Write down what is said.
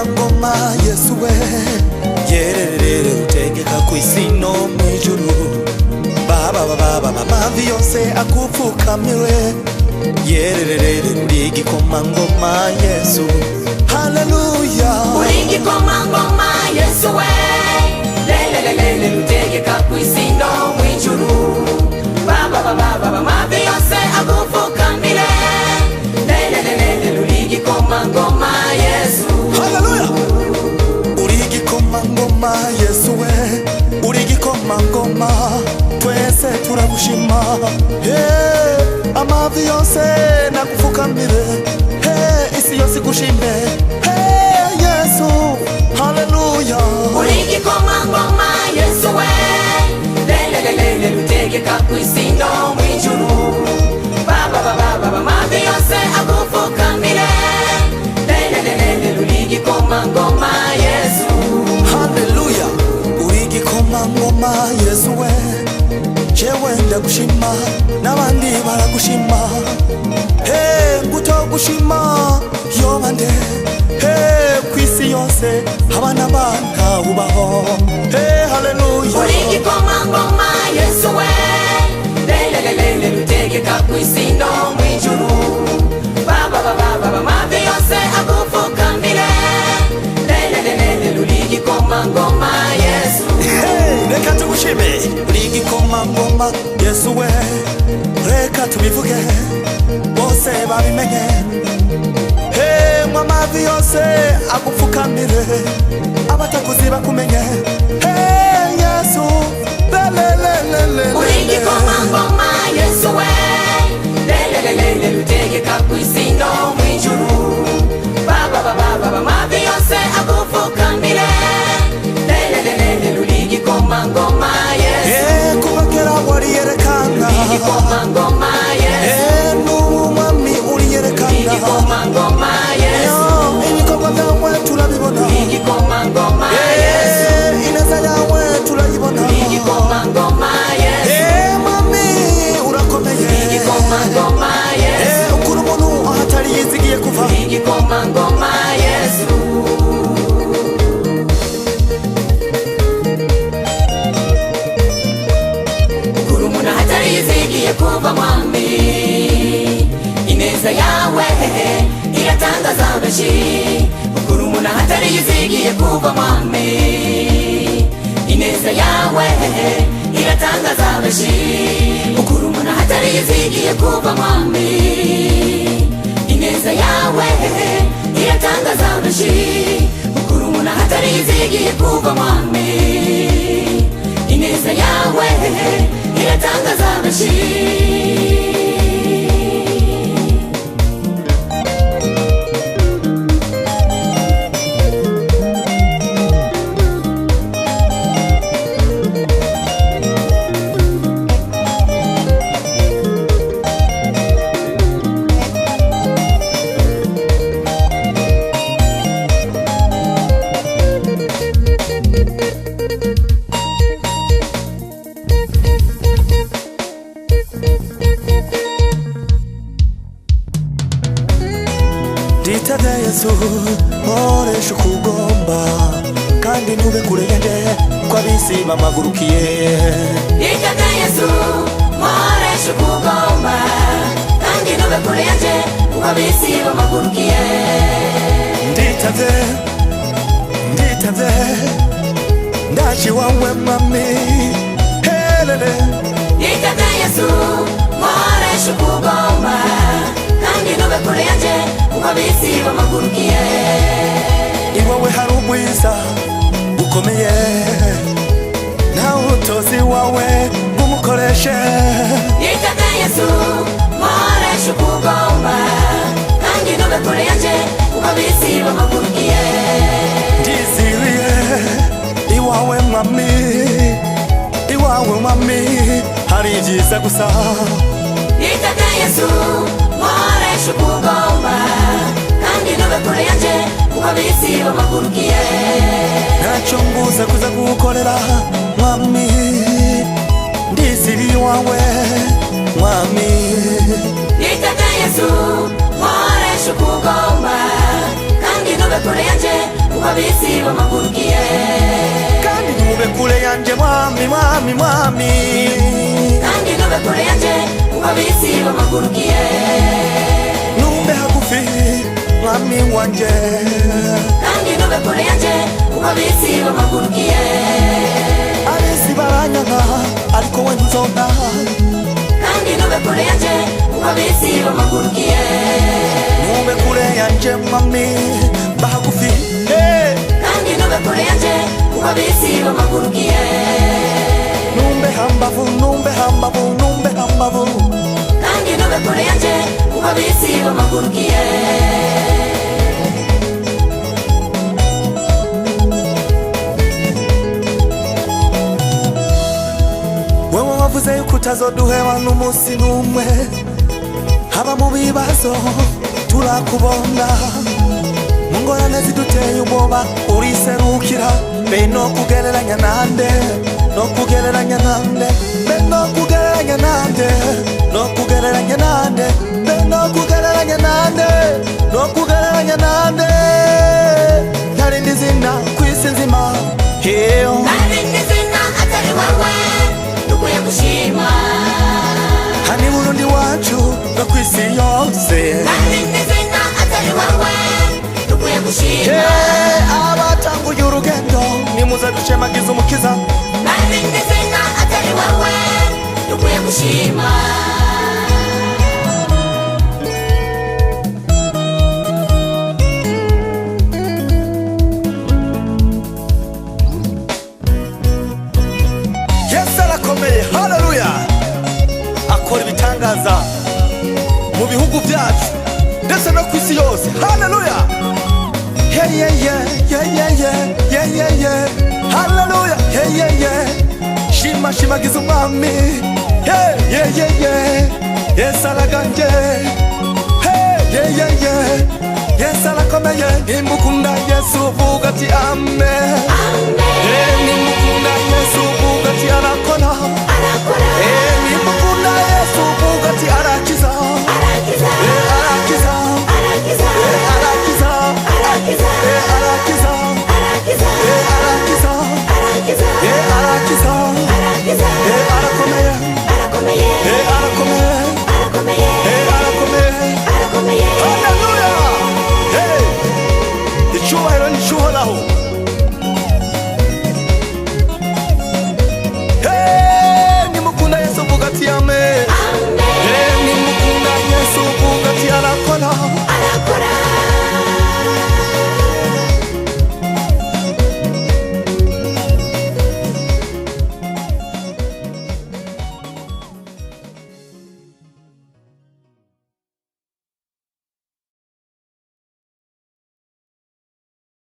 ngoma Yesu we yerere utegeka kw'isino mw'ijuru baba mavi yose akupfukamire yerere urigikoma ngoma Yesu haleluya urigikoma ngoma Yesu we lelelele utegeka kw'isino mw'ijuru baba mavi yose akupfukamire lelelele urigikoma ngoma Yesu haleluya urigikoma ngoma Yesu we urigikoma ngoma twese turagushima amavi yose nakupfukamire isi yose igushime Yesu haleluya urigikoma ngoma Yesu we lelelele utegeka kw'isino mw'ijuru baba mavi yose akupfukamire lelelele urigikoma ngoma Yesu haleluya urigikoma ngoma Yesu we jewe ndagushima n'abandi baragushima ngutogushima yobande kw'isi yose abana bana ubaho haleluya urigikoma ngoma Yesu we lelelele utegeka kw'isino mw'ijuru baba mavi yose akupfukamire lelelele urigikoma ngoma Yesu reka tugushime urigikoma ngoma Yesu we reka tubivuge bose babimenye amavi yose agupfukamire abatakuzi bakumenye Yesu urigikoma ngoma Yesu we lelelele utegeka kw'isino mw'ijuru baba mavi yose agupfukamire lelelele urigikoma ngoma Yesu kubakera wariyerekana urigikoma ngoma Yesu n'umwami uriyerekana urigikoma ngoma Yesu ibikorwa byawe turabibona urigikoma ngoma Yesu ineza yawe turayibona urigikoma ngoma Yesu mami urakomeye urigikoma ngoma Yesu ukuri umuntu ahatari yizigiye kuva urigikoma ngoma Yesu ukuri umuntu ahatari yizigiye kuva mwami ineza yawe iratangaza benshi ukuri umuntu ahatari yizigiye kuva mwami ineza yawe iratangaza benshi ukuri umuntu ahatari yizigiye kuva mwami ineza yawe iratangaza benshi ukuri umuntu ahatari yizigiye kuva mwami ineza yawe iratangaza benshi Ditade Yesu nkoresha ukugomba kandi ntube kure yanjye ko abisi bamagurukiye Ditade Yesu nkoresha ukugomba kandi ntube kure yanjye ko abisi bamagurukiye Ditade ndaje wawe mami helele Ditade Yesu nkoresha ukugomba kandi ntube kure yanjye ko abisi bamagurukiye iwawe hari ubwiza bukomeye nawe utozi wawe bumukoreshe Ditade Yesu nkoresha ukugomba kandi ntube kure yanjye ko abisi bamagurukiye ndiziriye iwawe mwami hari ibyiza gusa Ditade Yesu nkoresha ukugomba kandi ntube kure yanjye ko abisi bamagurukiye ntacyo mbuza kuza kugukorera mwami ndiziriye iwawe mwami Ditade Yesu nkoresha ukugomba kandi ntube kure yanjye kuko ab'isi bamuhagurukiye. kandi ntube kure yanje mwami mwami mwami, kandi ntube kure yanje kuko ab'isi bamuhagurukiye. numbe hagufi mwami wanje, kandi ntube kure yanje kuko ab'isi bamuhagurukiye. ab'isi baranyanka ariko we nzonka, kandi ntube kure yanje kuko ab'isi bamuhagurukiye. numbe kure yanje mwami bahagufi, kandi ntube kure yanje kuko ab'isi bamuhagurukiye. numbe hambavu numbe hambavu numbe hambavu, kandi ntube kure yanje kuko ab'isi bamuhagurukiye. wewe wavuze yuko utazoduheba n'umunsi n'umwe, haba mu bibazo turakubona, mu ngorane ziduteye ubwoba uriserukira, be no kugereranya nande, no kugereranya nande, be no kugereranya nande, no kugereranya nande, be no kugereranya nande, no kugereranya nande, ntarindi zina kw'isi nzima, heyo ntarindi zina atari wowe dukwiye gushima, hani Burundi wacu no kw'isi yose, ntarindi zina atari wowe dukwiye gushima, abatanguye urugendo nimuze dushemagize umukiza, ntarindi zina atari wowe dukwiye gushima. Yesu arakomeye, haleluya, akora ibitangaza mu bihugu byacu ndetse no ku isi yose, haleluya, haleluya, shima shimagiza umwami, Yesu araganje, Yesu arakomeye, nimukunda Yesu vuga ati amen, Amen.